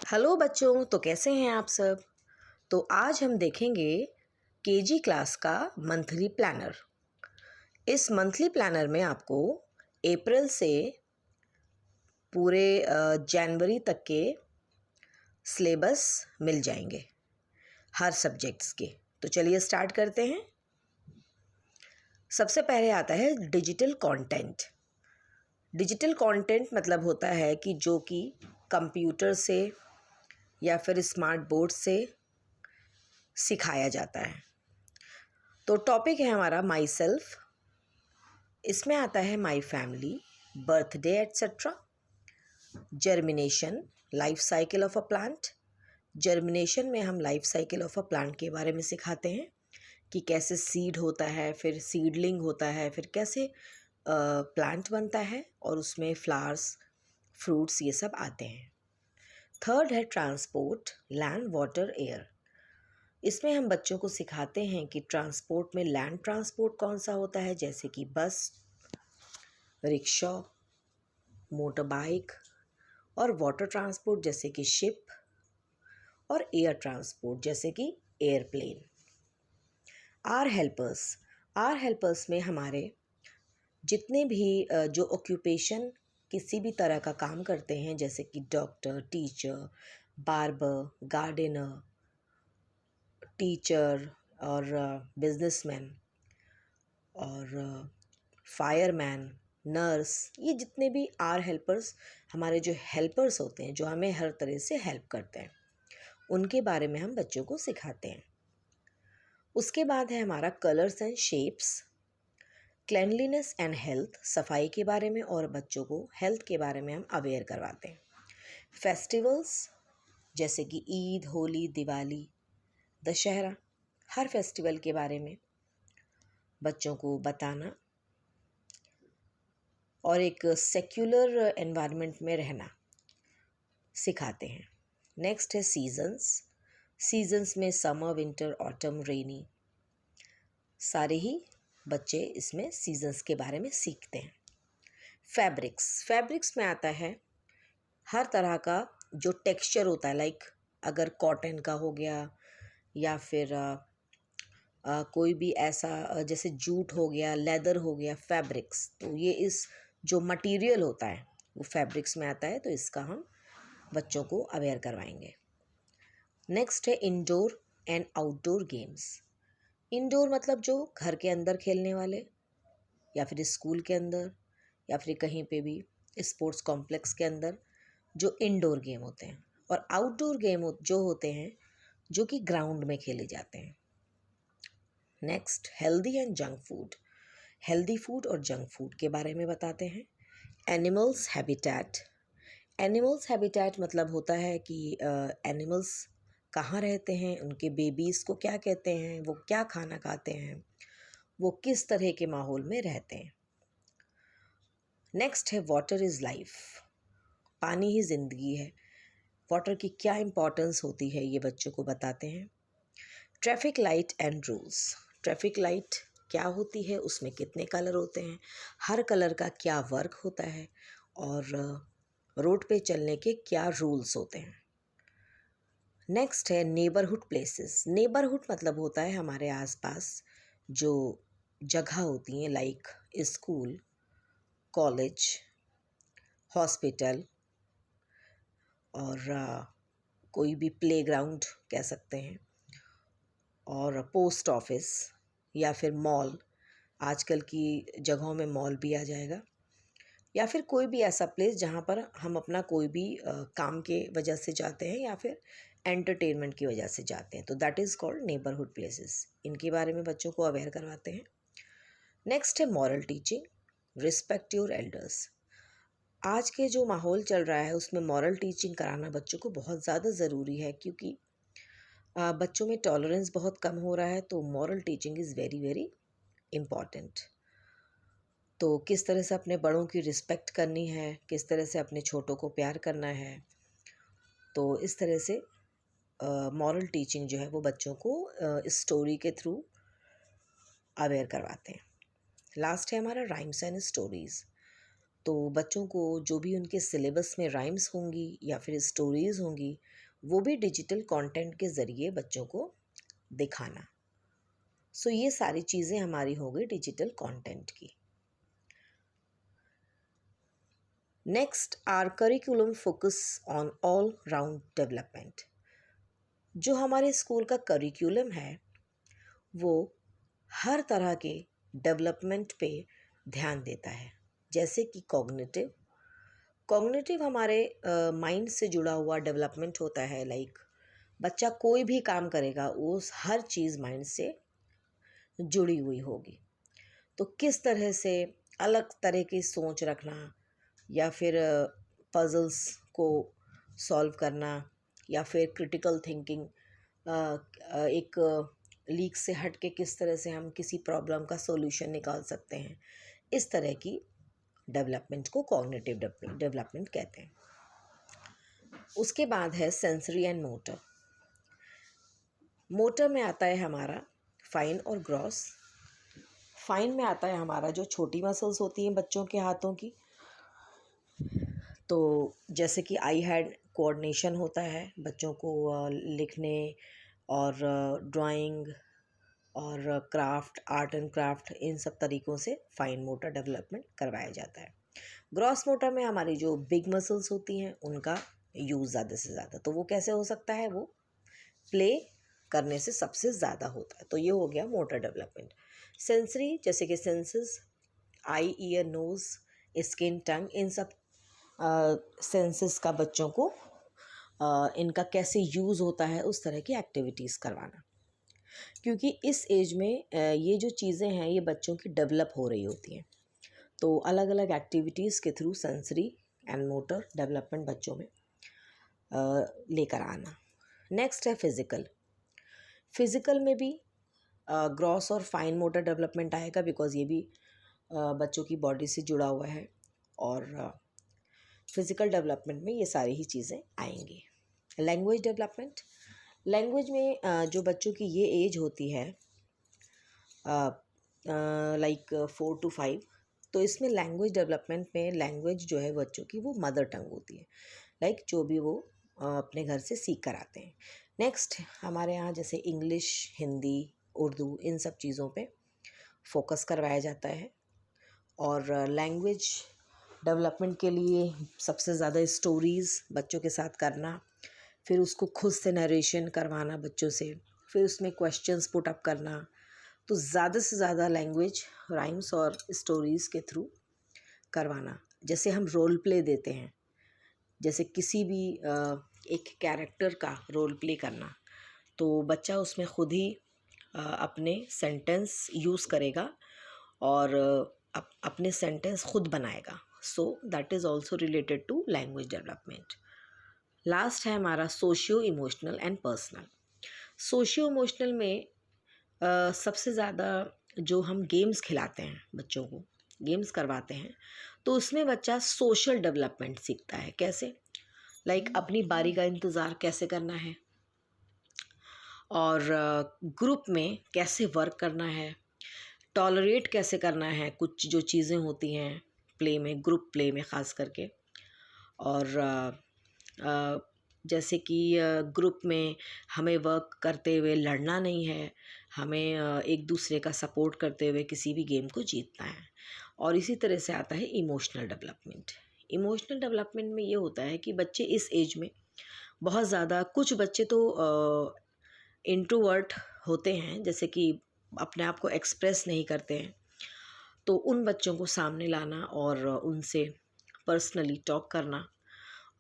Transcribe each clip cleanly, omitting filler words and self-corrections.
Hello बच्चों, तो कैसे हैं आप सब। तो आज हम देखेंगे केजी क्लास का मंथली प्लानर। इस मंथली प्लानर में आपको अप्रैल से पूरे जनवरी तक के सिलेबस मिल जाएंगे हर सब्जेक्ट्स के। तो चलिए स्टार्ट करते हैं। सबसे पहले आता है डिजिटल कंटेंट। डिजिटल कंटेंट मतलब होता है कि जो कि कंप्यूटर से या फिर स्मार्ट बोर्ड से सिखाया जाता है। तो टॉपिक है हमारा माई सेल्फ। इसमें आता है my family, birthday etcetera, germination, life cycle of a plant. Germination में हम life cycle of a plant के बारे में सिखाते हैं कि कैसे सीड होता है, फिर सीडलिंग होता है, फिर कैसे प्लांट बनता है और उसमें फ्लावर्स, फ्रूट्स ये सब आते हैं। थर्ड है ट्रांसपोर्ट, लैंड, वाटर, एयर। इसमें हम बच्चों को सिखाते हैं कि ट्रांसपोर्ट में लैंड ट्रांसपोर्ट कौन सा होता है, जैसे कि बस, रिक्शा, मोटर बाइक, और वाटर ट्रांसपोर्ट जैसे कि शिप, और एयर ट्रांसपोर्ट जैसे कि एयरप्लेन। आर हेल्पर्स में हमारे जितने भी जो ऑक्यूपेशन किसी भी तरह का काम करते हैं, जैसे कि doctor, teacher, barber, gardener, teacher और बिजनेसमैन और फायरमैन, नर्स, ये जितने भी आर हेल्पर्स, हमारे जो हेल्पर्स होते हैं जो हमें हर तरह से हेल्प करते हैं, उनके बारे में हम बच्चों को सिखाते हैं। उसके बाद है हमारा colours and shapes, cleanliness and health, सफाई के बारे में, और बच्चों को हेल्थ के बारे में हम अवेयर करवाते हैं। फेस्टिवल्स जैसे कि ईद, होली, दिवाली, दशहरा, हर फेस्टिवल के बारे में बच्चों को बताना और एक सेक्युलर एनवायरनमेंट में रहना सिखाते हैं। नेक्स्ट है सीजन्स में समर, विंटर, ऑटम, रेनी, सारे ही बच्चे इसमें सीजन्स के बारे में सीखते हैं। फैब्रिक्स में आता है हर तरह का जो टेक्सचर होता है, लाइक अगर कॉटन का हो गया या फिर कोई भी ऐसा जैसे जूट हो गया, लेदर हो गया, फैब्रिक्स। तो ये इस जो मटेरियल होता है वो फैब्रिक्स में आता है, तो इसका हम बच्चों को अवेयर करवाएंगे। नेक्स्ट है indoor and outdoor games. Indoor मतलब जो घर के अंदर खेलने वाले, या फिर स्कूल के अंदर, या फिर कहीं पे भी स्पोर्ट्स कॉम्प्लेक्स के अंदर जो इंडोर गेम होते हैं, और आउटडोर गेम जो होते हैं जो कि ग्राउंड में खेले जाते हैं। Next healthy and junk food. Healthy food और जंक फूड के बारे में बताते हैं। एनिमल्स हैबिटेट मतलब होता है कि एनिमल्स कहाँ रहते हैं, उनके बेबीज़ को क्या कहते हैं, वो क्या खाना खाते हैं, वो किस तरह के माहौल में रहते हैं। नेक्स्ट है वाटर इज़ लाइफ, पानी ही ज़िंदगी है। वाटर की क्या इम्पोर्टेंस होती है ये बच्चों को बताते हैं। Traffic light and rules, traffic light क्या होती है, उसमें कितने कलर होते हैं, हर कलर का क्या वर्क होता है, और रोड पे चलने के क्या रूल्स होते हैं। नेक्स्ट है नेबरहुड प्लेसेस। नेबरहुड मतलब होता है हमारे आसपास जो जगह होती हैं, लाइक स्कूल, कॉलेज, हॉस्पिटल, और कोई भी प्लेग्राउंड कह सकते हैं, और पोस्ट ऑफिस, या फिर मॉल, आजकल की जगहों में मॉल भी आ जाएगा, या फिर कोई भी ऐसा प्लेस जहाँ पर हम अपना कोई भी काम के वजह से जाते हैं या फिर एंटरटेनमेंट की वजह से जाते हैं, तो that is called neighbourhood places. इनके बारे में बच्चों को अवेयर करवाते हैं। नेक्स्ट है moral teaching, respect your elders. आज के जो माहौल चल रहा है उसमें मॉरल टीचिंग कराना बच्चों को बहुत ज़्यादा ज़रूरी है, क्योंकि बच्चों में टॉलरेंस बहुत कम हो रहा है, तो moral teaching is very very important. तो किस तरह से अपने बड़ों की रिस्पेक्ट करनी है, किस तरह से अपने छोटों को प्यार करना है, तो इस तरह से मॉरल टीचिंग जो है वो बच्चों को स्टोरी के थ्रू अवेयर करवाते हैं। लास्ट है हमारा राइम्स एंड स्टोरीज़। तो बच्चों को जो भी उनके सिलेबस में राइम्स होंगी या फिर स्टोरीज़ होंगी, वो भी डिजिटल कंटेंट के ज़रिए बच्चों को दिखाना। सो ये सारी चीज़ें हमारी हो गई डिजिटल कंटेंट की। Next, our curriculum focus on all round development. जो हमारे स्कूल का करिकुलम है वो हर तरह के डेवलपमेंट पे ध्यान देता है। जैसे कि कॉग्निटिव हमारे माइंड से जुड़ा हुआ डेवलपमेंट होता है। लाइक बच्चा कोई भी काम करेगा वो हर चीज़ माइंड से जुड़ी हुई होगी। तो किस तरह से अलग तरह की सोच रखना या फिर पजल्स को सॉल्व करना या फिर क्रिटिकल थिंकिंग, एक लीक से हट के किस तरह से हम किसी प्रॉब्लम का सॉल्यूशन निकाल सकते हैं, इस तरह की डेवलपमेंट को कॉग्निटिव डेवलपमेंट कहते हैं। उसके बाद है सेंसरी एंड मोटर। मोटर में आता है हमारा फाइन और ग्रॉस। फाइन में आता है हमारा जो छोटी मसल्स होती हैं बच्चों के हाथों की, तो जैसे कि आई हैंड कोऑर्डिनेशन होता है बच्चों को लिखने और ड्राइंग और क्राफ्ट, आर्ट एंड क्राफ्ट, इन सब तरीक़ों से फाइन मोटर डेवलपमेंट करवाया जाता है। ग्रॉस मोटर में हमारी जो बिग मसल्स होती हैं उनका यूज़ ज़्यादा से ज़्यादा, तो वो कैसे हो सकता है, वो प्ले करने से सबसे ज़्यादा होता है। तो ये हो गया मोटर डेवलपमेंट। सेंसरी जैसे कि सेंसेस, आई, ईयर, नोज़, स्किन, टंग, इन सब सेंसेस का बच्चों को इनका कैसे यूज़ होता है उस तरह की एक्टिविटीज़ करवाना। क्योंकि इस एज में ये जो चीज़ें हैं ये बच्चों की डेवलप हो रही होती हैं, तो अलग अलग एक्टिविटीज़ के through sensory and motor development बच्चों में लेकर आना। नेक्स्ट है फिज़िकल में भी ग्रॉस और फाइन मोटर डेवलपमेंट आएगा, बिकॉज़ ये भी बच्चों की बॉडी से जुड़ा हुआ है, और फिज़िकल डेवलपमेंट में ये सारी ही चीज़ें आएंगी। लैंग्वेज डेवलपमेंट, लैंग्वेज में जो बच्चों की ये एज होती है लाइक 4 to 5, तो इसमें लैंग्वेज डेवलपमेंट में लैंग्वेज जो है बच्चों की वो मदर टंग होती है, लाइक जो भी वो अपने घर से सीख कर आते हैं। नेक्स्ट हमारे यहाँ जैसे इंग्लिश, हिंदी, उर्दू, इन सब चीज़ों पे फोकस करवाया जाता है। और लैंग्वेज डेवलपमेंट के लिए सबसे ज़्यादा स्टोरीज़ बच्चों के साथ करना, फिर उसको खुद से नरेशन करवाना बच्चों से, फिर उसमें क्वेश्चंस पुट अप करना, तो ज़्यादा से ज़्यादा लैंग्वेज राइम्स और स्टोरीज़ के थ्रू करवाना। जैसे हम रोल प्ले देते हैं, जैसे किसी भी एक कैरेक्टर का रोल प्ले करना, तो बच्चा उसमें खुद ही अपने सेंटेंस यूज़ करेगा और अपने सेंटेंस खुद बनाएगा। So that is also related to language development. Last है हमारा socio emotional and personal. Socio emotional में सबसे ज़्यादा जो हम गेम्स खिलाते हैं बच्चों को, गेम्स करवाते हैं, तो उसमें बच्चा सोशल डेवलपमेंट सीखता है। कैसे, लाइक अपनी बारी का इंतज़ार कैसे करना है, और ग्रुप में कैसे वर्क करना है, टॉलरेट कैसे करना है कुछ जो चीज़ें होती हैं प्ले में, ग्रुप प्ले में ख़ास करके। और जैसे कि ग्रुप में हमें वर्क करते हुए लड़ना नहीं है, हमें एक दूसरे का सपोर्ट करते हुए किसी भी गेम को जीतना है। और इसी तरह से आता है इमोशनल डेवलपमेंट। इमोशनल डेवलपमेंट में ये होता है कि बच्चे इस एज में बहुत ज़्यादा, कुछ बच्चे तो इंट्रोवर्ट होते हैं, जैसे कि अपने आप को एक्सप्रेस नहीं करते हैं, तो उन बच्चों को सामने लाना और उनसे पर्सनली टॉक करना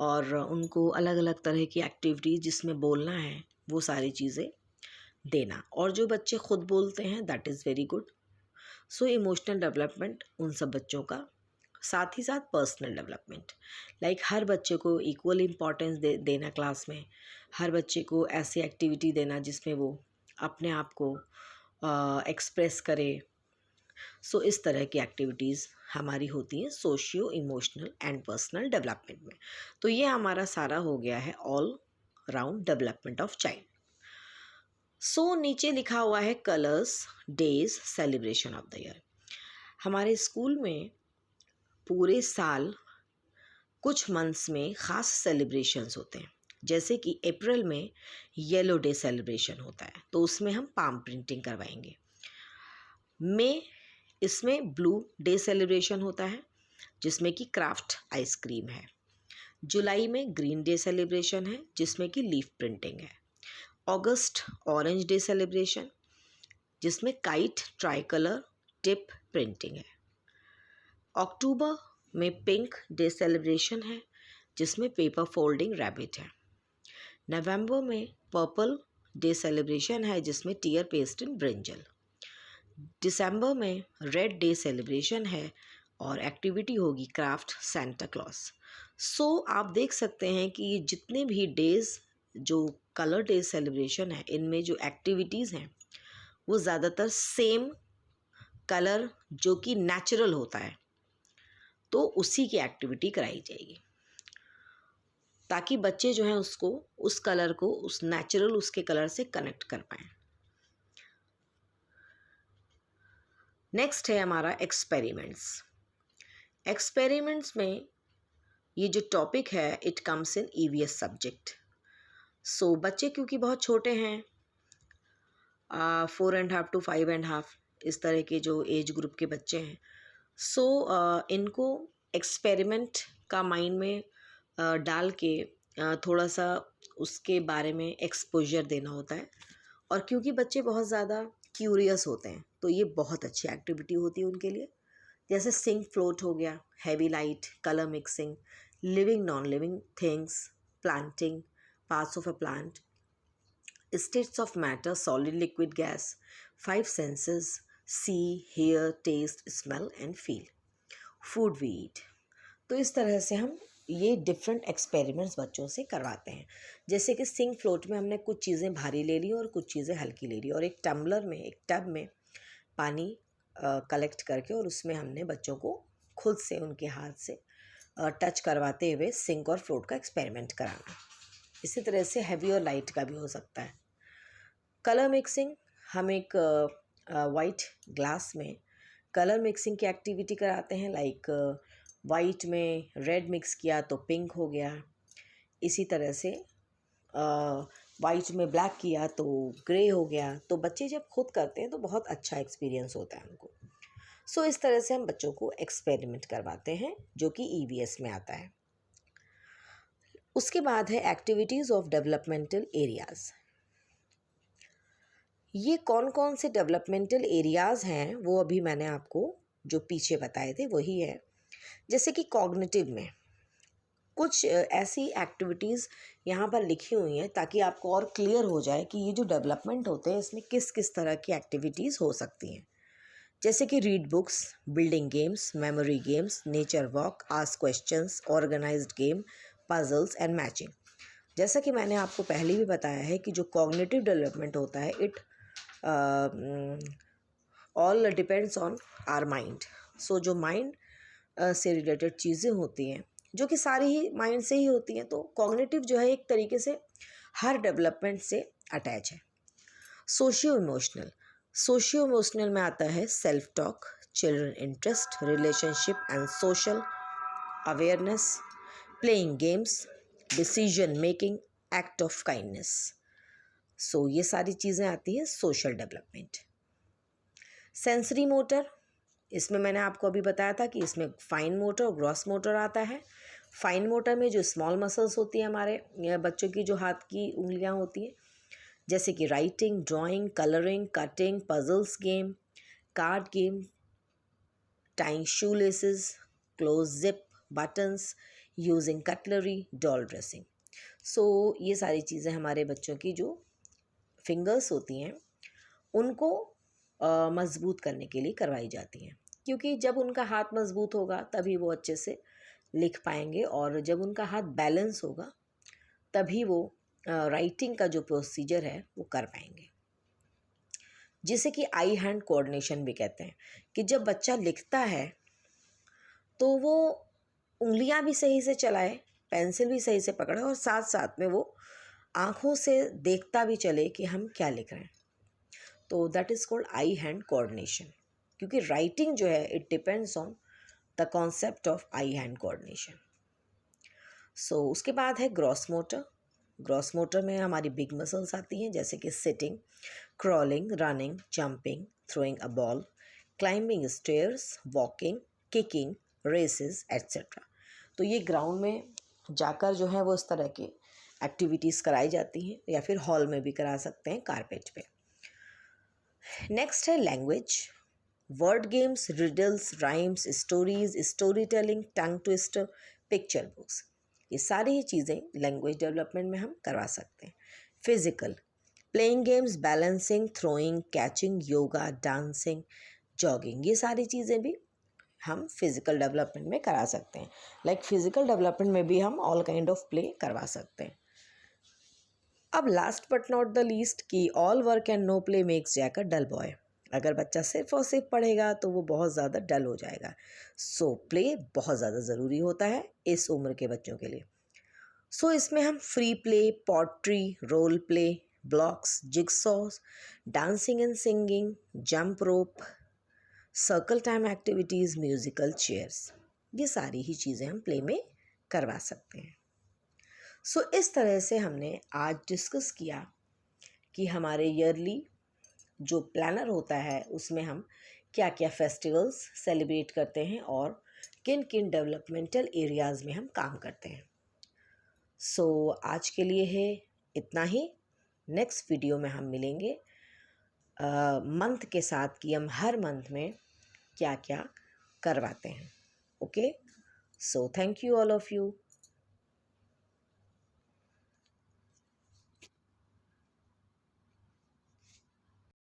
और उनको अलग अलग तरह की एक्टिविटीज़ जिसमें बोलना है वो सारी चीज़ें देना। और जो बच्चे खुद बोलते हैं that is very good. So emotional development उन सब बच्चों का, साथ ही साथ पर्सनल डेवलपमेंट, लाइक हर बच्चे को इक्वल इम्पॉर्टेंस देना क्लास में, हर बच्चे को ऐसी एक्टिविटी देना जिसमें वो अपने आप को एक्सप्रेस करे। सो इस तरह की एक्टिविटीज़ हमारी होती हैं socio emotional and personal development में। तो ये हमारा सारा हो गया है all round development of child. So नीचे लिखा हुआ है colours, days, celebration of the year. हमारे स्कूल में पूरे साल कुछ मंथ्स में ख़ास सेलिब्रेशंस होते हैं, जैसे कि अप्रैल में येलो डे सेलिब्रेशन होता है, तो उसमें हम पाम प्रिंटिंग करवाएंगे। मई इसमें ब्लू डे सेलिब्रेशन होता है, जिसमें कि क्राफ्ट आइसक्रीम है। जुलाई में ग्रीन डे सेलिब्रेशन है, जिसमें कि लीफ प्रिंटिंग है। अगस्त ऑरेंज डे सेलिब्रेशन, जिसमें kite try colour tip printing है। अक्टूबर में पिंक डे सेलिब्रेशन है, जिसमें पेपर फोल्डिंग रैबिट है। नवंबर में पर्पल डे सेलिब्रेशन है, जिसमें टीयर पेस्ट इन ब्रिंजल। दिसंबर में रेड डे सेलिब्रेशन है और एक्टिविटी होगी क्राफ्ट सेंटा क्लॉज। सो आप देख सकते हैं कि ये जितने भी डेज़ जो कलर डे सेलिब्रेशन है, इनमें जो एक्टिविटीज़ हैं वो ज़्यादातर सेम कलर जो कि नेचुरल होता है, तो उसी की एक्टिविटी कराई जाएगी, ताकि बच्चे जो हैं उसको, उस कलर को, उस नेचुरल उसके कलर से कनेक्ट कर पाएँ। नेक्स्ट है हमारा एक्सपेरिमेंट्स। एक्सपेरिमेंट्स में ये जो टॉपिक है it comes in EVS subject. So बच्चे क्योंकि बहुत छोटे हैं, 4.5 to 5.5 इस तरह के जो एज ग्रुप के बच्चे हैं, सो इनको एक्सपेरिमेंट का माइंड में डाल के थोड़ा सा उसके बारे में एक्सपोजर देना होता है। और क्योंकि बच्चे बहुत ज़्यादा क्यूरियस होते हैं, तो ये बहुत अच्छी एक्टिविटी होती है उनके लिए। जैसे सिंक फ्लोट हो गया, heavy light, colour mixing, living non living things, planting parts of a plant, states of matter, solid, liquid, gas, 5 senses, see, hear, taste, smell and feel, food we eat। तो इस तरह से हम ये different experiments बच्चों से करवाते हैं। जैसे कि सिंक फ्लोट में हमने कुछ चीज़ें भारी ले ली और कुछ चीज़ें हल्की ले ली, और एक टम्बलर में, एक टब में पानी कलेक्ट करके, और उसमें हमने बच्चों को खुद से उनके हाथ से टच करवाते हुए सिंक और फ्लोट का एक्सपेरिमेंट कराना। इसी तरह से हैवी और लाइट का भी हो सकता है। कलर मिक्सिंग, हम एक वाइट ग्लास में कलर मिक्सिंग की एक्टिविटी कराते हैं। लाइक वाइट में रेड मिक्स किया तो पिंक हो गया, इसी तरह से वाइट में ब्लैक किया तो ग्रे हो गया। तो बच्चे जब खुद करते हैं तो बहुत अच्छा एक्सपीरियंस होता है उनको। सो इस तरह से हम बच्चों को एक्सपेरिमेंट करवाते हैं, जो कि ईवीएस में आता है। उसके बाद है एक्टिविटीज़ ऑफ डेवलपमेंटल एरियाज़। ये कौन कौन से डेवलपमेंटल एरियाज़ हैं वो अभी मैंने आपको जो पीछे बताए थे वही है। जैसे कि कॉग्निटिव में कुछ ऐसी एक्टिविटीज़ यहाँ पर लिखी हुई हैं, ताकि आपको और क्लियर हो जाए कि ये जो डेवलपमेंट होते हैं इसमें किस किस तरह की एक्टिविटीज़ हो सकती हैं। जैसे कि read books, building games, memory games, nature walk, ask questions, organised game, puzzles and matching. जैसा कि मैंने आपको पहले भी बताया है कि जो कॉग्निटिव डेवलपमेंट होता है it all depends on our mind. So जो माइंड से रिलेटेड चीज़ें होती हैं, जो कि सारी ही माइंड से ही होती हैं, तो कॉग्निटिव जो है एक तरीके से हर डेवलपमेंट से अटैच है। सोशियो इमोशनल, सोशियो इमोशनल में आता है self talk, children interest, relationship and social awareness, playing games, decision making, act of kindness. So ये सारी चीज़ें आती हैं सोशल डेवलपमेंट। सेंसरी मोटर, इसमें मैंने आपको अभी बताया था कि इसमें फाइन मोटर और ग्रॉस मोटर आता है। फाइन मोटर में जो स्मॉल मसल्स होती हैं हमारे बच्चों की, जो हाथ की उंगलियां होती हैं, जैसे कि writing, drawing, colouring, cutting, puzzles game, card game, tying shoe laces, close zip buttons, using cutlery, doll dressing. So ये सारी चीज़ें हमारे बच्चों की जो फिंगर्स होती हैं उनको मज़बूत करने के लिए करवाई जाती हैं, क्योंकि जब उनका हाथ मज़बूत होगा तभी वो अच्छे से लिख पाएंगे, और जब उनका हाथ बैलेंस होगा तभी वो राइटिंग का जो प्रोसीजर है वो कर पाएंगे, जिसे कि आई हैंड कोऑर्डिनेशन भी कहते हैं। कि जब बच्चा लिखता है तो वो उंगलियां भी सही से चलाए, पेंसिल भी सही से पकड़े, और साथ साथ में वो आँखों से देखता भी चले कि हम क्या लिख रहे हैं। तो that is called eye hand coordination. क्योंकि राइटिंग जो है it depends on the concept of eye hand coordination. So उसके बाद है ग्रॉस मोटर। ग्रॉस मोटर में हमारी बिग मसल्स आती हैं, जैसे कि sitting, crawling, running, jumping, throwing a ball, climbing stairs, walking, kicking, races et cetera. तो ये ग्राउंड में जाकर जो है वो इस तरह की एक्टिविटीज़ कराई जाती हैं, या फिर हॉल में भी करा सकते हैं, कारपेट पे। नेक्स्ट है language. Word games, riddles, rhymes, stories, story telling, tongue twister, picture books, ये सारी ही चीज़ें लैंग्वेज डेवलपमेंट में हम करवा सकते हैं। Physical, playing games, balancing, throwing, catching, yoga, dancing, jogging, ये सारी चीज़ें भी हम फिज़िकल डेवलपमेंट में करा सकते हैं। लाइक फिज़िकल डेवलपमेंट में भी हम ऑल काइंड ऑफ प्ले करवा सकते हैं। अब last but not the least कि all work and no play makes Jack a dull boy. अगर बच्चा सिर्फ और सिर्फ पढ़ेगा तो वो बहुत ज़्यादा डल हो जाएगा। सो प्ले बहुत ज़्यादा ज़रूरी होता है इस उम्र के बच्चों के लिए। सो इसमें हम free play, pottery, role play, blocks, jigsaws, dancing and singing, jump rope, circle time activities, musical chairs, ये सारी ही चीज़ें हम प्ले में करवा सकते हैं। सो इस तरह से हमने आज डिस्कस किया कि हमारे ईयरली जो प्लानर होता है उसमें हम क्या क्या फेस्टिवल्स सेलिब्रेट करते हैं और किन किन डेवलपमेंटल एरियाज़ में हम काम करते हैं। सो आज के लिए है इतना ही। नेक्स्ट वीडियो में हम मिलेंगे मंथ के साथ कि हम हर मंथ में क्या क्या करवाते हैं। Okay, so thank you all of you.